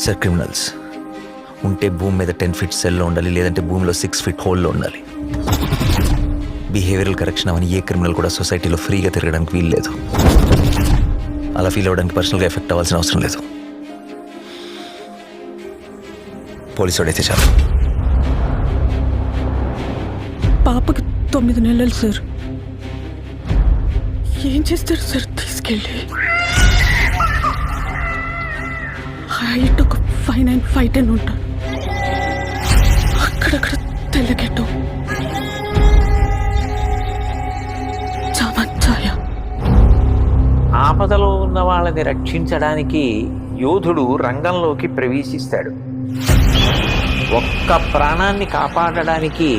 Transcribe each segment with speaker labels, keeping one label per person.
Speaker 1: Sir criminals ఉంటే భూమి మీద 10 feet సెల్లో ఉండాలి, లేదంటే భూమిలో 6 feet హోల్లో ఉండాలి. బిహేవియరల్ కరెక్షన్ అవని ఏ క్రిమినల్ కూడా సొసైటీలో ఫ్రీగా తిరగడానికి వీలు లేదు. అలా ఫీల్ అవ్వడానికి పర్సనల్గా ఎఫెక్ట్ అవ్వాల్సిన అవసరం లేదు. పోలీసు వాడైతే చాలు.
Speaker 2: పాపకి 9 నెలలు సార్. ఏం చేస్తారు సార్ తీసుకెళ్ళి? హైట్ ఒక 5'9", 5'10" ఉంటారు. అక్కడక్కడ తెల్లగెట్టు చామచ్చాయ.
Speaker 3: ఆపదలో ఉన్న వాళ్ళని రక్షించడానికి యోధుడు రంగంలోకి ప్రవేశిస్తాడు. ఒక్క ప్రాణాన్ని కాపాడడానికి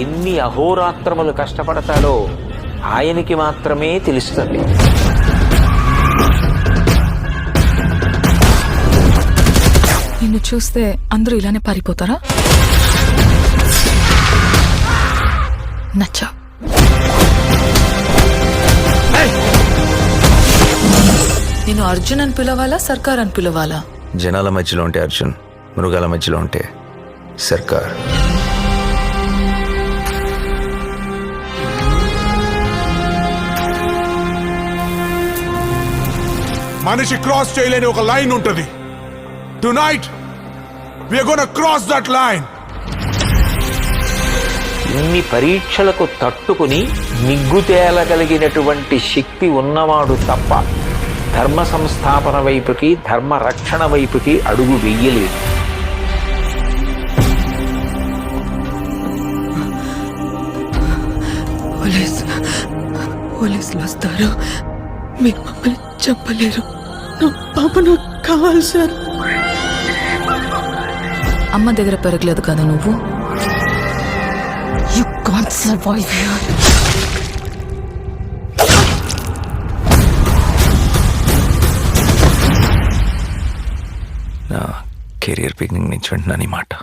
Speaker 3: ఎన్ని అహోరాత్రములు కష్టపడతాడో ఆయనకి మాత్రమే తెలుస్తుంది.
Speaker 4: నిన్ను చూస్తే అందరూ ఇలానే పారిపోతారా? నచ్చా. నేను అర్జున్ అని పిలవాలా, సర్కార్ అని పిలవాలా?
Speaker 1: జనాల మధ్యలో ఉంటే అర్జున్, మృగాల మధ్యలో ఉంటే సర్కార్.
Speaker 5: మనిషి క్రాస్ చేయలేని ఒక లైన్ ఉంటుంది. Tonight we are gonna cross that line.
Speaker 3: ఇన్ని పరీక్షలకు తట్టుకుని నిగ్గు తేలగలిగినటువంటి శక్తి ఉన్నవాడు తప్ప ధర్మ సంస్థాపన వైపుకి, ధర్మ రక్షణ వైపుకి అడుగు వెయ్యలేదు.
Speaker 2: పోలీసులు వస్తారు. మీరు మమ్మల్ని చెప్పలేరు. నా పాప నాకు కావాలి సార్.
Speaker 4: అమ్మ దగ్గర పెరగలేదు కదా నువ్వు? You can't survive here.
Speaker 1: నా కెరియర్ బిగినింగ్ నుంచి వింటున్నాను ఈ మాట.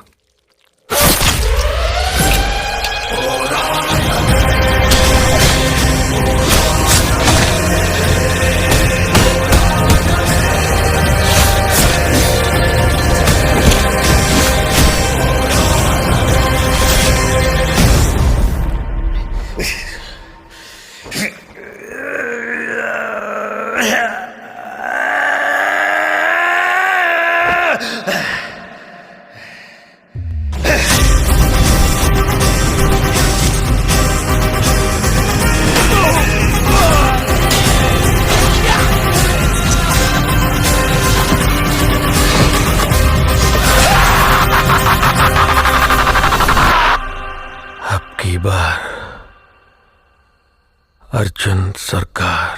Speaker 1: अब की बार अर्जुन सरकार.